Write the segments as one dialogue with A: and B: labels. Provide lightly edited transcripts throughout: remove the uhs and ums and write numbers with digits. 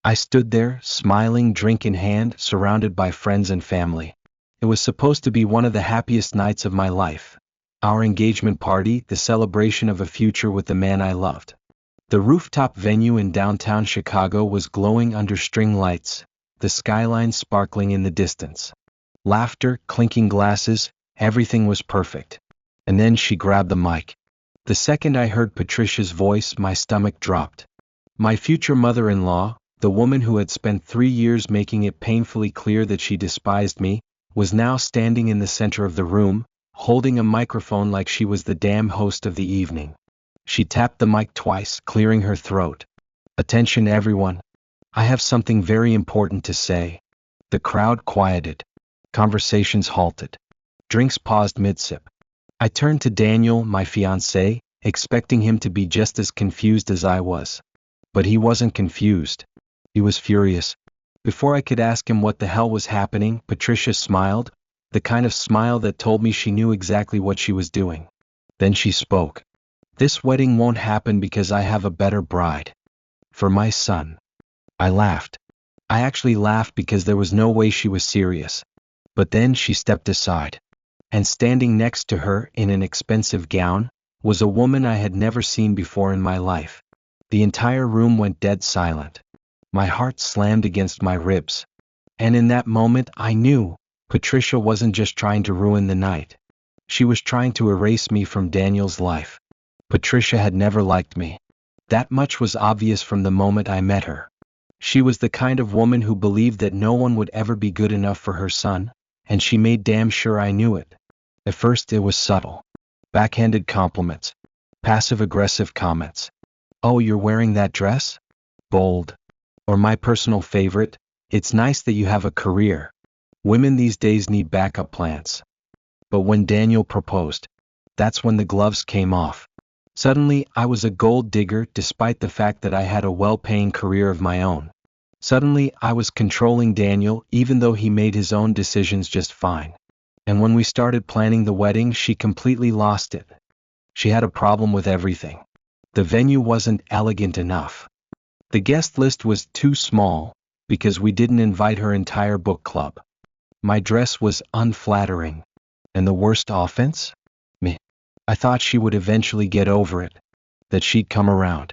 A: I stood there, smiling, drink in hand, surrounded by friends and family. It was supposed to be one of the happiest nights of my life. Our engagement party, the celebration of a future with the man I loved. The rooftop venue in downtown Chicago was glowing under string lights, the skyline sparkling in the distance. Laughter, clinking glasses, everything was perfect. And then she grabbed the mic. The second I heard Patricia's voice, my stomach dropped. My future mother-in-law, the woman who had spent 3 years making it painfully clear that she despised me, was now standing in the center of the room, holding a microphone like she was the damn host of the evening. She tapped the mic twice, clearing her throat. Attention everyone. I have something very important to say. The crowd quieted. Conversations halted. Drinks paused mid-sip. I turned to Daniel, my fiancé, expecting him to be just as confused as I was. But he wasn't confused. He was furious. Before I could ask him what the hell was happening, Patricia smiled, the kind of smile that told me she knew exactly what she was doing. Then she spoke. This wedding won't happen because I have a better bride. For my son. I laughed. I actually laughed because there was no way she was serious. But then she stepped aside. And standing next to her, in an expensive gown, was a woman I had never seen before in my life. The entire room went dead silent. My heart slammed against my ribs. And in that moment I knew Patricia wasn't just trying to ruin the night. She was trying to erase me from Daniel's life. Patricia had never liked me. That much was obvious from the moment I met her. She was the kind of woman who believed that no one would ever be good enough for her son, and she made damn sure I knew it. At first it was subtle. Backhanded compliments. Passive-aggressive comments. Oh, you're wearing that dress? Bold. Or my personal favorite, it's nice that you have a career. Women these days need backup plans. But when Daniel proposed, that's when the gloves came off. Suddenly, I was a gold digger despite the fact that I had a well-paying career of my own. Suddenly, I was controlling Daniel even though he made his own decisions just fine. And when we started planning the wedding, she completely lost it. She had a problem with everything. The venue wasn't elegant enough. The guest list was too small, because we didn't invite her entire book club. My dress was unflattering. And the worst offense? Me. I thought she would eventually get over it. That she'd come around.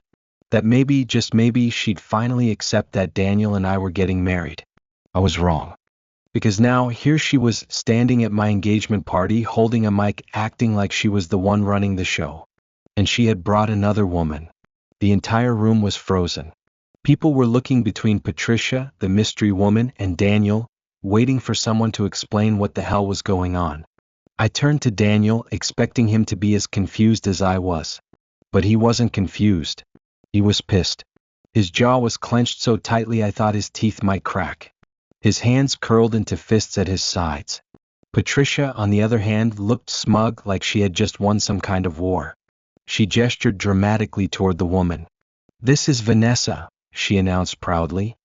A: That maybe, just maybe, she'd finally accept that Daniel and I were getting married. I was wrong. Because now, here she was, standing at my engagement party, holding a mic, acting like she was the one running the show. And she had brought another woman. The entire room was frozen. People were looking between Patricia, the mystery woman, and Daniel, waiting for someone to explain what the hell was going on. I turned to Daniel, expecting him to be as confused as I was. But he wasn't confused. He was pissed. His jaw was clenched so tightly I thought his teeth might crack. His hands curled into fists at his sides. Patricia, on the other hand, looked smug, like she had just won some kind of war. She gestured dramatically toward the woman. "This is Vanessa," she announced proudly.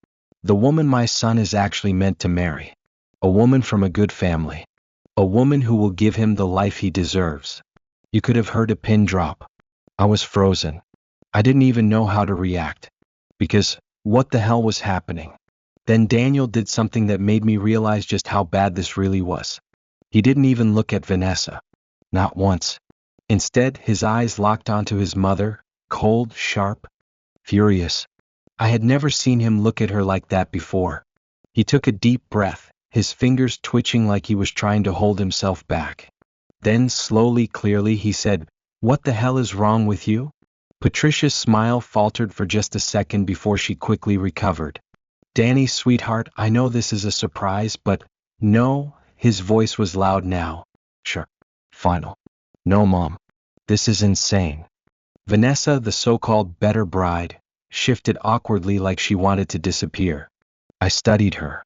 A: "The woman my son is actually meant to marry. A woman from a good family. A woman who will give him the life he deserves." You could have heard a pin drop. I was frozen. I didn't even know how to react. Because, what the hell was happening? Then Daniel did something that made me realize just how bad this really was. He didn't even look at Vanessa. Not once. Instead, his eyes locked onto his mother, cold, sharp, furious. I had never seen him look at her like that before. He took a deep breath, his fingers twitching like he was trying to hold himself back. Then, slowly, clearly, he said, "What the hell is wrong with you?" Patricia's smile faltered for just a second before she quickly recovered. "Danny, sweetheart, I know this is a surprise, but..." "No," his voice was loud now. "Sure. Final. No, Mom. This is insane." Vanessa, the so-called better bride, shifted awkwardly like she wanted to disappear. I studied her.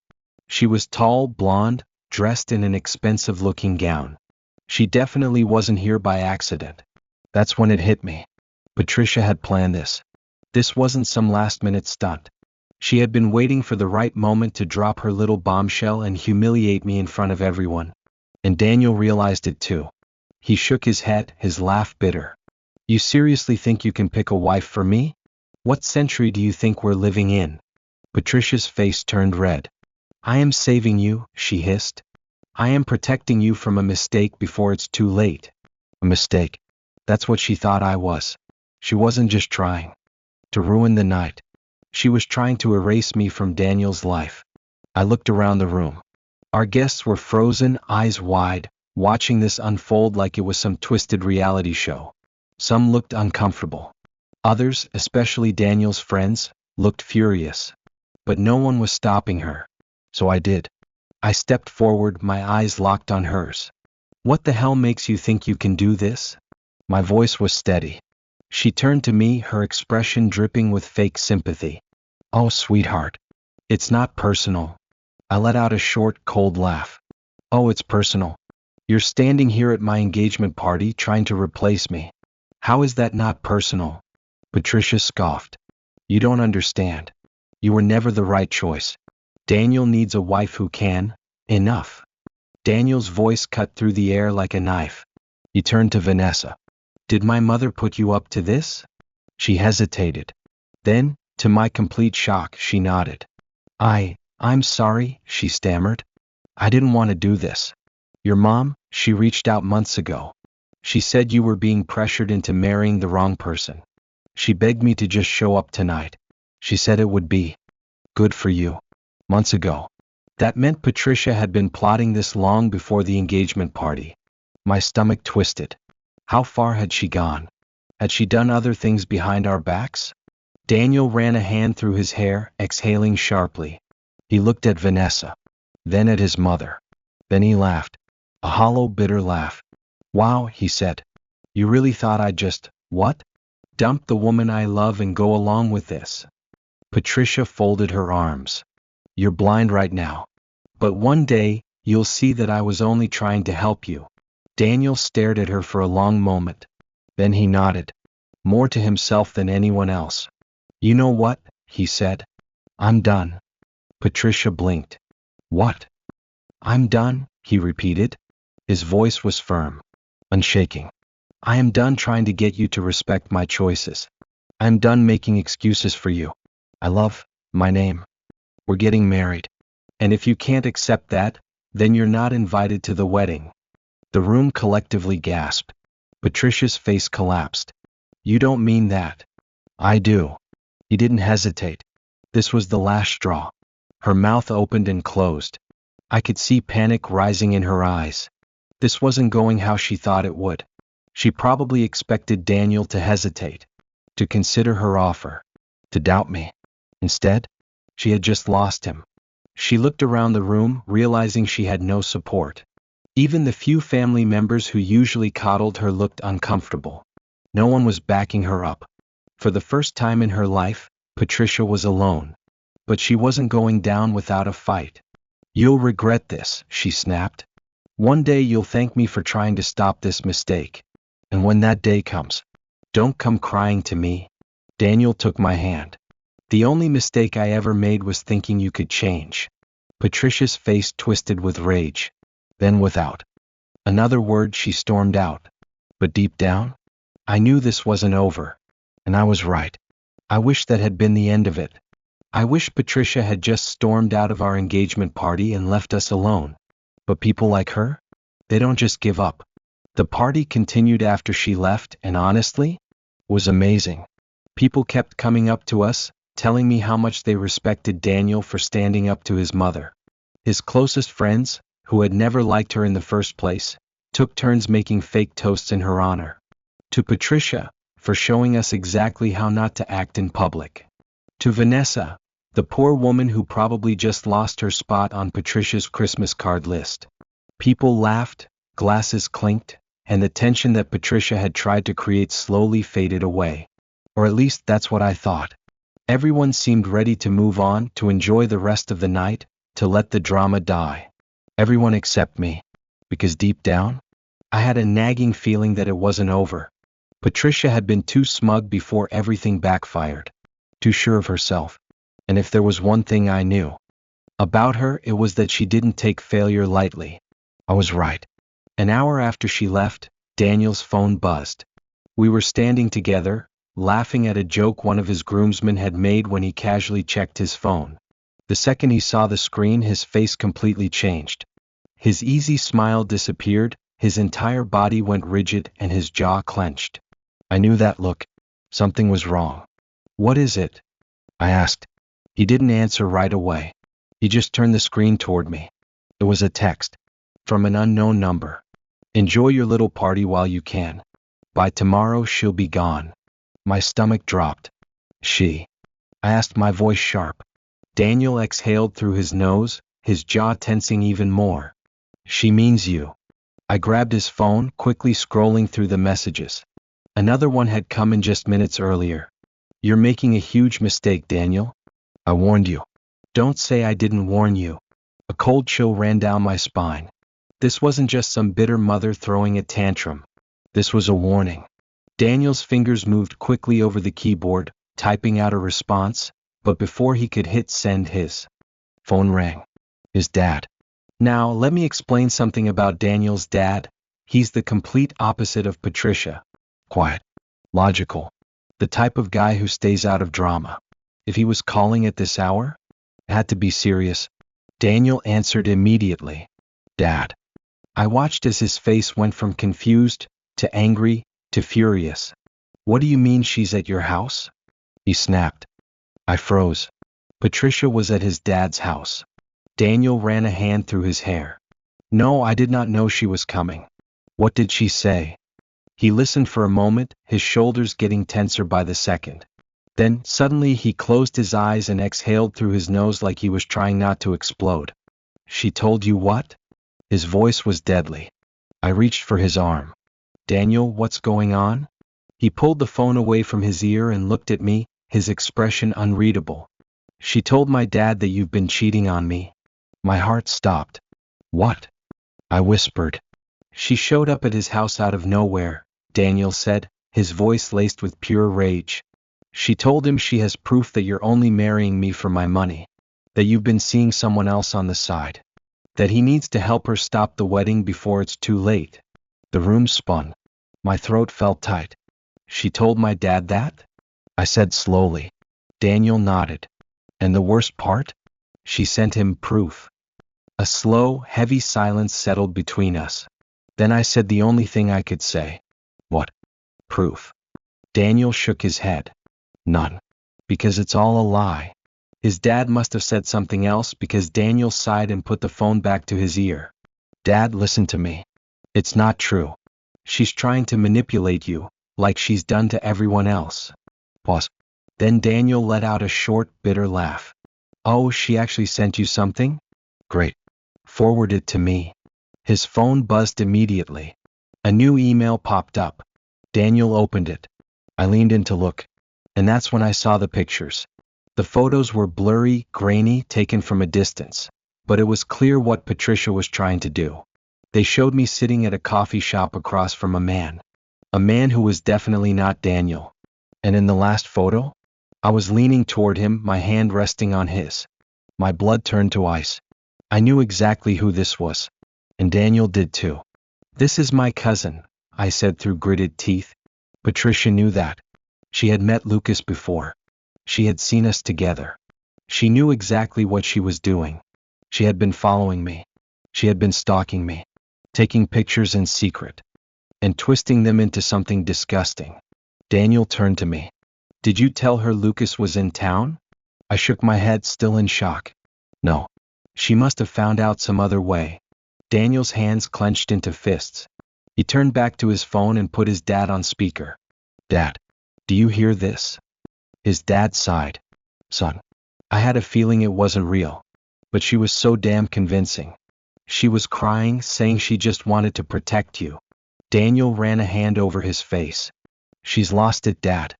A: She was tall, blonde, dressed in an expensive-looking gown. She definitely wasn't here by accident. That's when it hit me. Patricia had planned this. This wasn't some last-minute stunt. She had been waiting for the right moment to drop her little bombshell and humiliate me in front of everyone. And Daniel realized it too. He shook his head, his laugh bitter. "You seriously think you can pick a wife for me? What century do you think we're living in?" Patricia's face turned red. I am saving you, she hissed. I am protecting you from a mistake before it's too late. A mistake. That's what she thought I was. She wasn't just trying to ruin the night. She was trying to erase me from Daniel's life. I looked around the room. Our guests were frozen, eyes wide, watching this unfold like it was some twisted reality show. Some looked uncomfortable. Others, especially Daniel's friends, looked furious. But no one was stopping her. So I did. I stepped forward, my eyes locked on hers. What the hell makes you think you can do this? My voice was steady. She turned to me, her expression dripping with fake sympathy. Oh, sweetheart. It's not personal. I let out a short, cold laugh. Oh, it's personal. You're standing here at my engagement party trying to replace me. How is that not personal? Patricia scoffed. You don't understand. You were never the right choice. Daniel needs a wife who can. Enough. Daniel's voice cut through the air like a knife. He turned to Vanessa. Did my mother put you up to this? She hesitated. Then, to my complete shock, she nodded. I'm sorry, she stammered. I didn't want to do this. Your mom, she reached out months ago. She said you were being pressured into marrying the wrong person. She begged me to just show up tonight. She said it would be good for you. Months ago. That meant Patricia had been plotting this long before the engagement party. My stomach twisted. How far had she gone? Had she done other things behind our backs? Daniel ran a hand through his hair, exhaling sharply. He looked at Vanessa, then at his mother. Then he laughed. A hollow, bitter laugh. Wow, he said. You really thought I'd just, what? Dump the woman I love and go along with this? Patricia folded her arms. You're blind right now. But one day, you'll see that I was only trying to help you. Daniel stared at her for a long moment. Then he nodded, more to himself than anyone else. You know what? He said. I'm done. Patricia blinked. What? I'm done, he repeated. His voice was firm, unshaking. I am done trying to get you to respect my choices. I'm done making excuses for you. I love my name. We're getting married. And if you can't accept that, then you're not invited to the wedding. The room collectively gasped. Patricia's face collapsed. You don't mean that. I do. He didn't hesitate. This was the last straw. Her mouth opened and closed. I could see panic rising in her eyes. This wasn't going how she thought it would. She probably expected Daniel to hesitate, to consider her offer, to doubt me. Instead, she had just lost him. She looked around the room, realizing she had no support. Even the few family members who usually coddled her looked uncomfortable. No one was backing her up. For the first time in her life, Patricia was alone. But she wasn't going down without a fight. You'll regret this, she snapped. One day you'll thank me for trying to stop this mistake. And when that day comes, don't come crying to me. Daniel took my hand. The only mistake I ever made was thinking you could change. Patricia's face twisted with rage. Then without another word she stormed out. But deep down, I knew this wasn't over. And I was right. I wish that had been the end of it. I wish Patricia had just stormed out of our engagement party and left us alone. But people like her? They don't just give up. The party continued after she left and honestly, was amazing. People kept coming up to us, telling me how much they respected Daniel for standing up to his mother. His closest friends, who had never liked her in the first place, took turns making fake toasts in her honor. To Patricia, for showing us exactly how not to act in public. To Vanessa, the poor woman who probably just lost her spot on Patricia's Christmas card list. People laughed, glasses clinked, and the tension that Patricia had tried to create slowly faded away. Or at least that's what I thought. Everyone seemed ready to move on, to enjoy the rest of the night, to let the drama die. Everyone except me. Because deep down, I had a nagging feeling that it wasn't over. Patricia had been too smug before everything backfired. Too sure of herself. And if there was one thing I knew about her, it was that she didn't take failure lightly. I was right. An hour after she left, Daniel's phone buzzed. We were standing together, laughing at a joke one of his groomsmen had made when he casually checked his phone. The second he saw the screen, his face completely changed. His easy smile disappeared, his entire body went rigid and his jaw clenched. I knew that look. Something was wrong. "What is it?" I asked. He didn't answer right away. He just turned the screen toward me. It was a text. From an unknown number. "Enjoy your little party while you can. By tomorrow she'll be gone." My stomach dropped. "She?" I asked, my voice sharp. Daniel exhaled through his nose, his jaw tensing even more. "She means you." I grabbed his phone, quickly scrolling through the messages. Another one had come in just minutes earlier. "You're making a huge mistake, Daniel. I warned you." "Don't say I didn't warn you." A cold chill ran down my spine. This wasn't just some bitter mother throwing a tantrum. This was a warning. Daniel's fingers moved quickly over the keyboard, typing out a response, but before he could hit send, his phone rang. His dad. Now, let me explain something about Daniel's dad. He's the complete opposite of Patricia. Quiet. Logical. The type of guy who stays out of drama. If he was calling at this hour, it had to be serious. Daniel answered immediately. "Dad." I watched as his face went from confused, to angry, to furious. "What do you mean she's at your house?" he snapped. I froze. Patricia was at his dad's house. Daniel ran a hand through his hair. "No, I did not know she was coming." "What did she say?" He listened for a moment, his shoulders getting tenser by the second. Then, suddenly he closed his eyes and exhaled through his nose like he was trying not to explode. "She told you what?" His voice was deadly. I reached for his arm. "Daniel, what's going on?" He pulled the phone away from his ear and looked at me, his expression unreadable. "She told my dad that you've been cheating on me." My heart stopped. "What?" I whispered. "She showed up at his house out of nowhere," Daniel said, his voice laced with pure rage. "She told him she has proof that you're only marrying me for my money, that you've been seeing someone else on the side, that he needs to help her stop the wedding before it's too late." The room spun. My throat felt tight. "She told my dad that?" I said slowly. Daniel nodded. "And the worst part? She sent him proof." A slow, heavy silence settled between us. Then I said the only thing I could say. "What proof?" Daniel shook his head. "None. Because it's all a lie." His dad must have said something else because Daniel sighed and put the phone back to his ear. "Dad, listen to me. It's not true. She's trying to manipulate you, like she's done to everyone else." Pause. Then Daniel let out a short, bitter laugh. "Oh, she actually sent you something? Great. Forward it to me." His phone buzzed immediately. A new email popped up. Daniel opened it. I leaned in to look. And that's when I saw the pictures. The photos were blurry, grainy, taken from a distance. But it was clear what Patricia was trying to do. They showed me sitting at a coffee shop across from a man. A man who was definitely not Daniel. And in the last photo, I was leaning toward him, my hand resting on his. My blood turned to ice. I knew exactly who this was. And Daniel did too. "This is my cousin," I said through gritted teeth. Patricia knew that. She had met Lucas before. She had seen us together. She knew exactly what she was doing. She had been following me. She had been stalking me, taking pictures in secret, and twisting them into something disgusting. Daniel turned to me. "Did you tell her Lucas was in town?" I shook my head, still in shock. "No. She must have found out some other way." Daniel's hands clenched into fists. He turned back to his phone and put his dad on speaker. "Dad, do you hear this?" His dad sighed. "Son, I had a feeling it wasn't real. But she was so damn convincing. She was crying, saying she just wanted to protect you." Daniel ran a hand over his face. "She's lost it, Dad.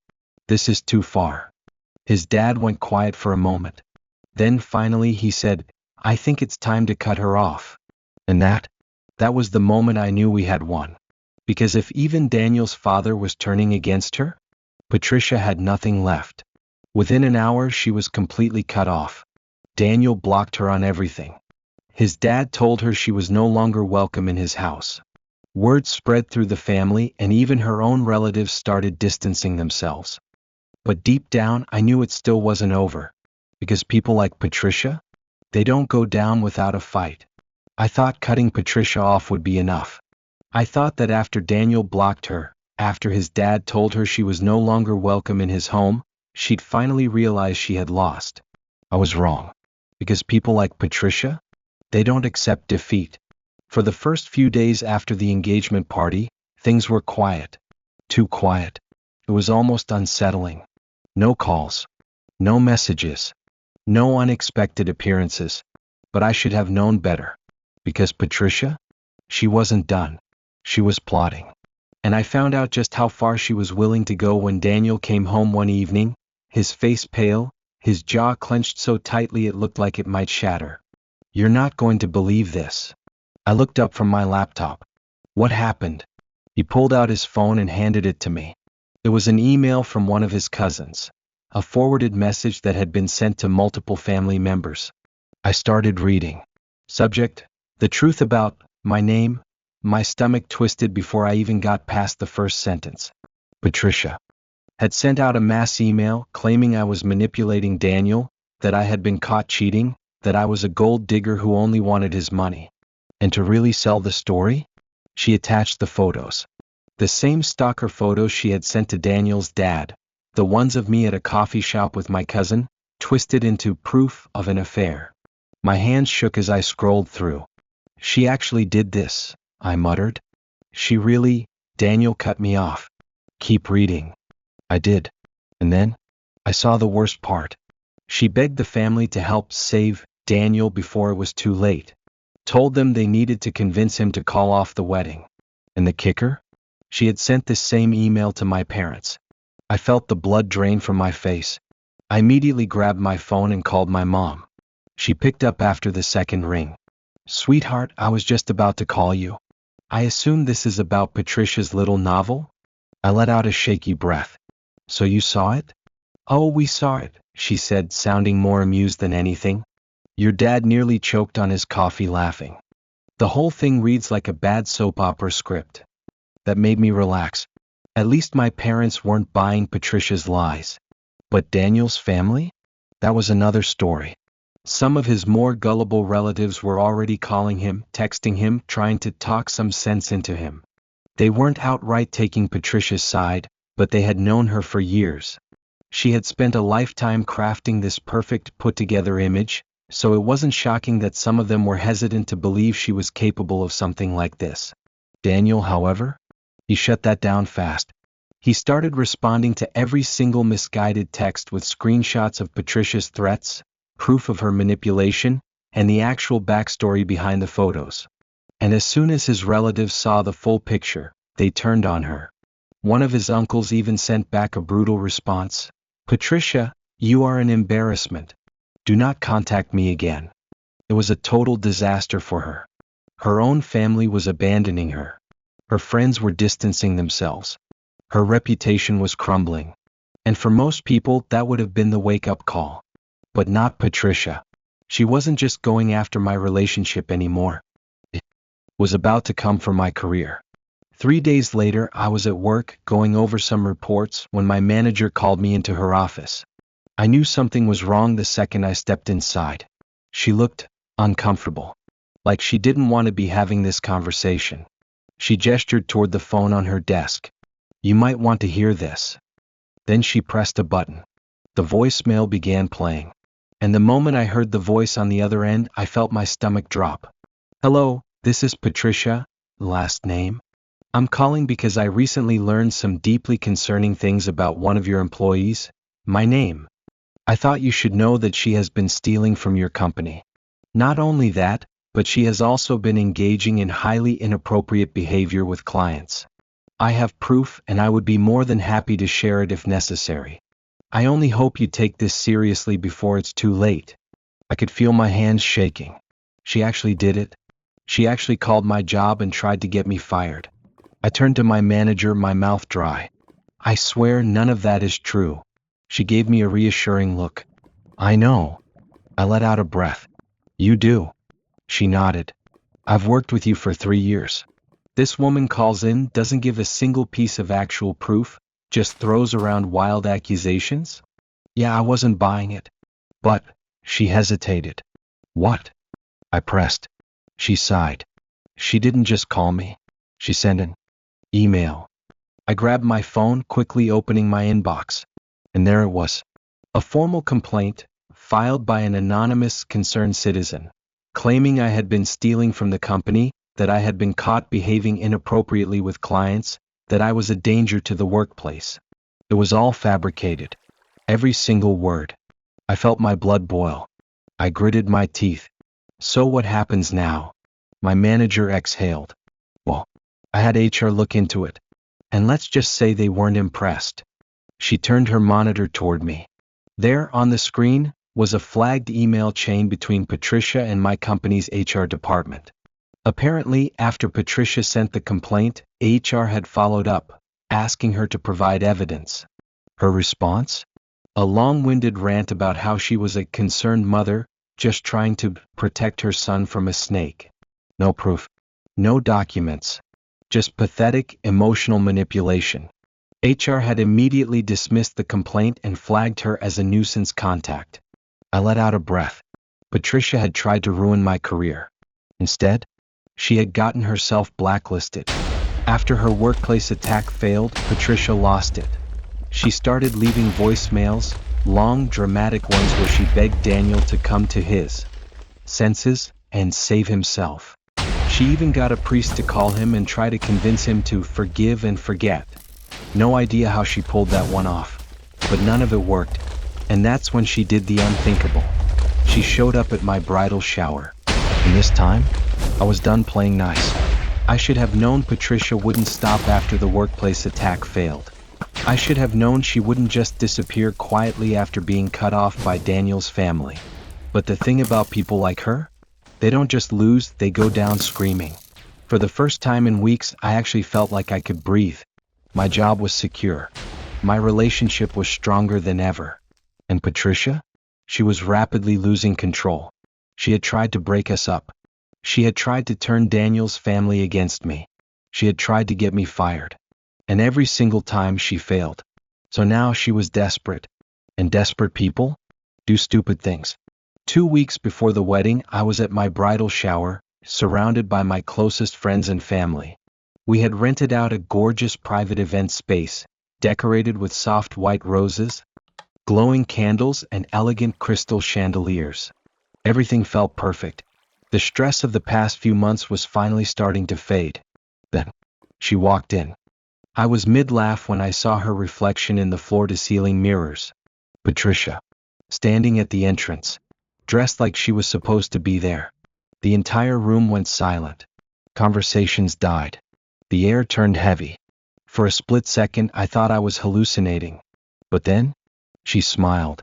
A: This is too far." His dad went quiet for a moment. Then finally he said, "I think it's time to cut her off." And that was the moment I knew we had won. Because if even Daniel's father was turning against her, Patricia had nothing left. Within an hour she was completely cut off. Daniel blocked her on everything. His dad told her she was no longer welcome in his house. Word spread through the family and even her own relatives started distancing themselves. But deep down I knew it still wasn't over. Because people like Patricia? They don't go down without a fight. I thought cutting Patricia off would be enough. I thought that after Daniel blocked her, after his dad told her she was no longer welcome in his home, she'd finally realize she had lost. I was wrong. Because people like Patricia? They don't accept defeat. For the first few days after the engagement party, things were quiet. Too quiet. It was almost unsettling. No calls. No messages. No unexpected appearances. But I should have known better. Because Patricia? She wasn't done. She was plotting. And I found out just how far she was willing to go when Daniel came home one evening, his face pale, his jaw clenched so tightly it looked like it might shatter. You're not going to believe this. I looked up from my laptop. What happened? He pulled out his phone and handed it to me. It was an email from one of his cousins, a forwarded message that had been sent to multiple family members. I started reading. Subject: the truth about my name. My stomach twisted before I even got past the first sentence. Patricia had sent out a mass email claiming I was manipulating Daniel, that I had been caught cheating, that I was a gold digger who only wanted his money. And to really sell the story, she attached the photos. The same stalker photos she had sent to Daniel's dad, the ones of me at a coffee shop with my cousin, twisted into proof of an affair. My hands shook as I scrolled through. She actually did this, I muttered. She really? Daniel cut me off. Keep reading. I did. And then, I saw the worst part. She begged the family to help save Daniel before it was too late. Told them they needed to convince him to call off the wedding. And the kicker? She had sent this same email to my parents. I felt the blood drain from my face. I immediately grabbed my phone and called my mom. She picked up after the second ring. Sweetheart, I was just about to call you. I assume this is about Patricia's little novel? I let out a shaky breath. So you saw it? Oh, we saw it, she said, sounding more amused than anything. Your dad nearly choked on his coffee laughing. The whole thing reads like a bad soap opera script. That made me relax. At least my parents weren't buying Patricia's lies. But Daniel's family? That was another story. Some of his more gullible relatives were already calling him, texting him, trying to talk some sense into him. They weren't outright taking Patricia's side, but they had known her for years. She had spent a lifetime crafting this perfect, put-together image, so it wasn't shocking that some of them were hesitant to believe she was capable of something like this. Daniel, however, he shut that down fast. He started responding to every single misguided text with screenshots of Patricia's threats, proof of her manipulation, and the actual backstory behind the photos. And as soon as his relatives saw the full picture, they turned on her. One of his uncles even sent back a brutal response. Patricia, you are an embarrassment. Do not contact me again. It was a total disaster for her. Her own family was abandoning her. Her friends were distancing themselves. Her reputation was crumbling. And for most people, that would have been the wake-up call. But not Patricia. She wasn't just going after my relationship anymore. It was about to come for my career. 3 days later, I was at work, going over some reports, when my manager called me into her office. I knew something was wrong the second I stepped inside. She looked uncomfortable. Like she didn't want to be having this conversation. She gestured toward the phone on her desk. You might want to hear this. Then she pressed a button. The voicemail began playing. And the moment I heard the voice on the other end, I felt my stomach drop. Hello, this is Patricia, last name. I'm calling because I recently learned some deeply concerning things about one of your employees. My name. I thought you should know that she has been stealing from your company. Not only that, but she has also been engaging in highly inappropriate behavior with clients. I have proof, and I would be more than happy to share it if necessary. I only hope you take this seriously before it's too late. I could feel my hands shaking. She actually did it. She actually called my job and tried to get me fired. I turned to my manager, my mouth dry. I swear none of that is true. She gave me a reassuring look. I know. I let out a breath. You do. She nodded. I've worked with you for 3 years. This woman calls in, doesn't give a single piece of actual proof, just throws around wild accusations? Yeah, I wasn't buying it. But, she hesitated. What? I pressed. She sighed. She didn't just call me. She sent an email. I grabbed my phone, quickly opening my inbox. And there it was. A formal complaint, filed by an anonymous concerned citizen, claiming I had been stealing from the company, that I had been caught behaving inappropriately with clients, that I was a danger to the workplace. It was all fabricated. Every single word. I felt my blood boil. I gritted my teeth. So what happens now? My manager exhaled. Well, I had HR look into it. And let's just say they weren't impressed. She turned her monitor toward me. There, on the screen, was a flagged email chain between Patricia and my company's HR department. Apparently, after Patricia sent the complaint, HR had followed up, asking her to provide evidence. Her response? A long-winded rant about how she was a concerned mother, just trying to protect her son from a snake. No proof. No documents. Just pathetic, emotional manipulation. HR had immediately dismissed the complaint and flagged her as a nuisance contact. I let out a breath. Patricia had tried to ruin my career. Instead, she had gotten herself blacklisted. After her workplace attack failed, Patricia lost it. She started leaving voicemails, long, dramatic ones where she begged Daniel to come to his senses and save himself. She even got a priest to call him and try to convince him to forgive and forget. No idea how she pulled that one off, but none of it worked, and that's when she did the unthinkable. She showed up at my bridal shower, and this time, I was done playing nice. I should have known Patricia wouldn't stop after the workplace attack failed. I should have known she wouldn't just disappear quietly after being cut off by Daniel's family. But the thing about people like her? They don't just lose, they go down screaming. For the first time in weeks, I actually felt like I could breathe. My job was secure. My relationship was stronger than ever. And Patricia? She was rapidly losing control. She had tried to break us up. She had tried to turn Daniel's family against me. She had tried to get me fired. And every single time she failed. So now she was desperate. And desperate people do stupid things. 2 weeks before the wedding, I was at my bridal shower, surrounded by my closest friends and family. We had rented out a gorgeous private event space, decorated with soft white roses, glowing candles, and elegant crystal chandeliers. Everything felt perfect. The stress of the past few months was finally starting to fade. Then, she walked in. I was mid-laugh when I saw her reflection in the floor-to-ceiling mirrors. Patricia, standing at the entrance, dressed like she was supposed to be there. The entire room went silent. Conversations died. The air turned heavy. For a split second, I thought I was hallucinating. But then, she smiled.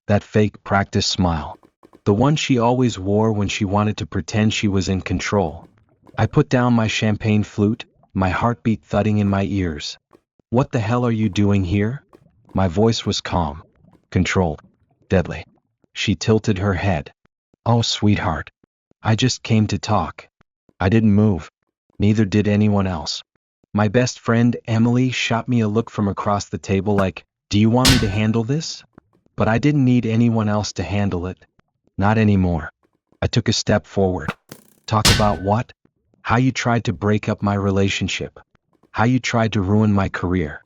A: That fake practice smile. The one she always wore when she wanted to pretend she was in control. I put down my champagne flute, my heartbeat thudding in my ears. What the hell are you doing here? My voice was calm, controlled, deadly. She tilted her head. Oh, sweetheart. I just came to talk. I didn't move. Neither did anyone else. My best friend, Emily, shot me a look from across the table like, do you want me to handle this? But I didn't need anyone else to handle it. Not anymore. I took a step forward. Talk about what? How you tried to break up my relationship. How you tried to ruin my career.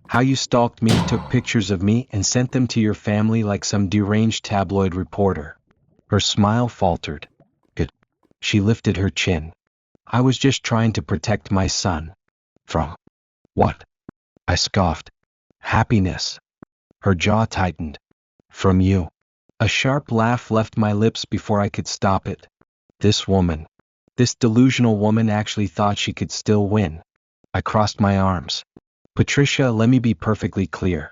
A: How you stalked me, took pictures of me, and sent them to your family like some deranged tabloid reporter. Her smile faltered. Good. She lifted her chin. I was just trying to protect my son. From what? I scoffed. Happiness. Her jaw tightened. From you. A sharp laugh left my lips before I could stop it. This woman. This delusional woman actually thought she could still win. I crossed my arms. Patricia, let me be perfectly clear.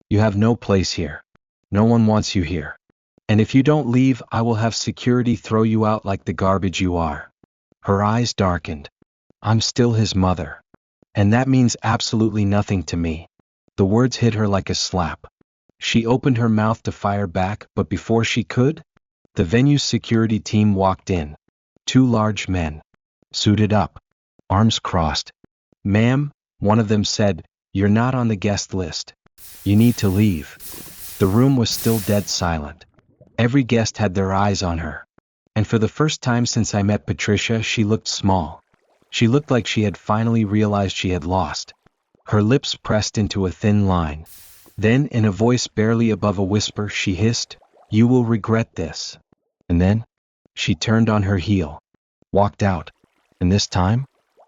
A: You have no place here. No one wants you here. And if you don't leave, I will have security throw you out like the garbage you are. Her eyes darkened. I'm still his mother. And that means absolutely nothing to me. The words hit her like a slap. She opened her mouth to fire back, but before she could, the venue's security team walked in. 2 large men. Suited up. Arms crossed. Ma'am, one of them said, you're not on the guest list. You need to leave. The room was still dead silent. Every guest had their eyes on her. And for the first time since I met Patricia, she looked small. She looked like she had finally realized she had lost. Her lips pressed into a thin line. Then, in a voice barely above a whisper, she hissed, "You will regret this." And then, she turned on her heel, walked out, and this time,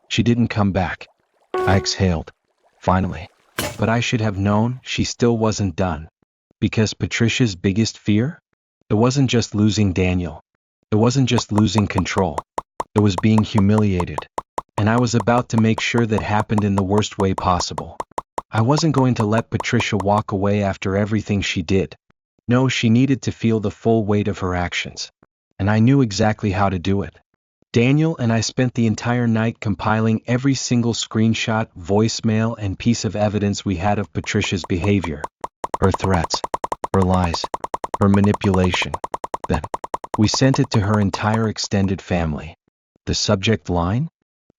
A: she didn't come back. I exhaled, finally. But I should have known she still wasn't done. Because Patricia's biggest fear? It wasn't just losing Daniel. It wasn't just losing control. It was being humiliated. And I was about to make sure that happened in the worst way possible. I wasn't going to let Patricia walk away after everything she did. No, she needed to feel the full weight of her actions. And I knew exactly how to do it. Daniel and I spent the entire night compiling every single screenshot, voicemail, and piece of evidence we had of Patricia's behavior. Her threats, her lies, her manipulation. Then, we sent it to her entire extended family. The subject line?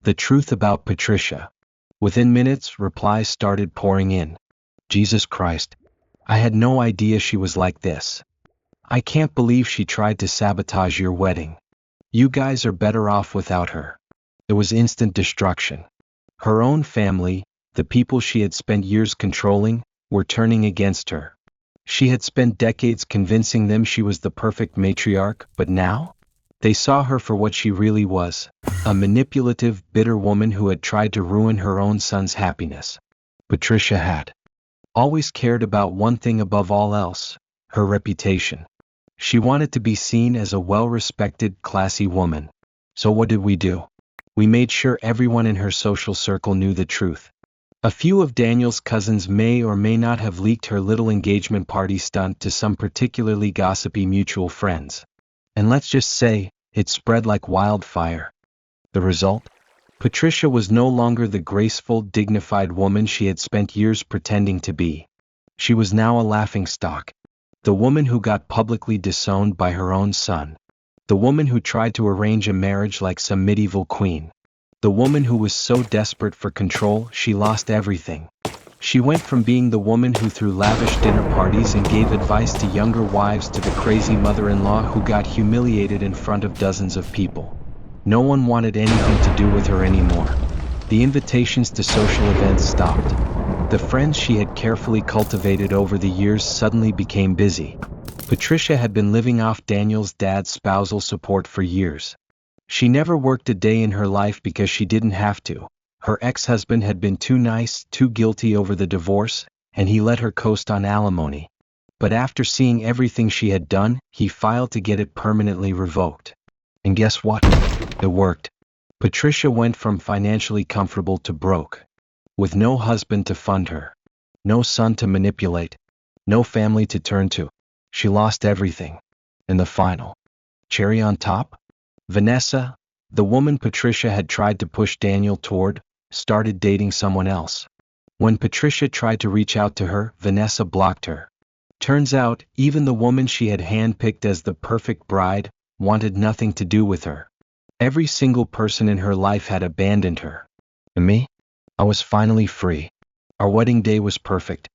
A: The truth about Patricia. Within minutes, replies started pouring in. Jesus Christ. I had no idea she was like this. I can't believe she tried to sabotage your wedding. You guys are better off without her. It was instant destruction. Her own family, the people she had spent years controlling, were turning against her. She had spent decades convincing them she was the perfect matriarch, but now? They saw her for what she really was, a manipulative, bitter woman who had tried to ruin her own son's happiness. Patricia had always cared about one thing above all else, her reputation. She wanted to be seen as a well-respected, classy woman. So what did we do? We made sure everyone in her social circle knew the truth. A few of Daniel's cousins may or may not have leaked her little engagement party stunt to some particularly gossipy mutual friends. And let's just say, it spread like wildfire. The result? Patricia was no longer the graceful, dignified woman she had spent years pretending to be. She was now a laughingstock. The woman who got publicly disowned by her own son. The woman who tried to arrange a marriage like some medieval queen. The woman who was so desperate for control she lost everything. She went from being the woman who threw lavish dinner parties and gave advice to younger wives to the crazy mother-in-law who got humiliated in front of dozens of people. No one wanted anything to do with her anymore. The invitations to social events stopped. The friends she had carefully cultivated over the years suddenly became busy. Patricia had been living off Daniel's dad's spousal support for years. She never worked a day in her life because she didn't have to. Her ex-husband had been too nice, too guilty over the divorce, and he let her coast on alimony. But after seeing everything she had done, he filed to get it permanently revoked. And guess what? It worked. Patricia went from financially comfortable to broke. With no husband to fund her. No son to manipulate. No family to turn to. She lost everything. And the final cherry on top? Vanessa, the woman Patricia had tried to push Daniel toward, started dating someone else. When Patricia tried to reach out to her, Vanessa blocked her. Turns out, even the woman she had handpicked as the perfect bride, wanted nothing to do with her. Every single person in her life had abandoned her. And me? I was finally free. Our wedding day was perfect.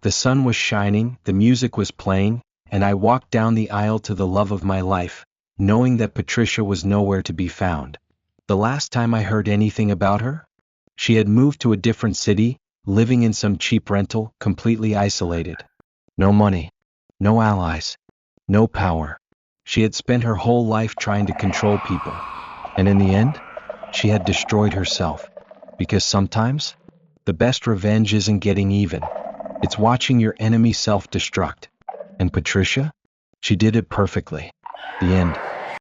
A: The sun was shining, the music was playing, and I walked down the aisle to the love of my life, knowing that Patricia was nowhere to be found. The last time I heard anything about her? She had moved to a different city, living in some cheap rental, completely isolated. No money. No allies. No power. She had spent her whole life trying to control people. And in the end, she had destroyed herself. Because sometimes, the best revenge isn't getting even. It's watching your enemy self-destruct. And Patricia? She did it perfectly. The end.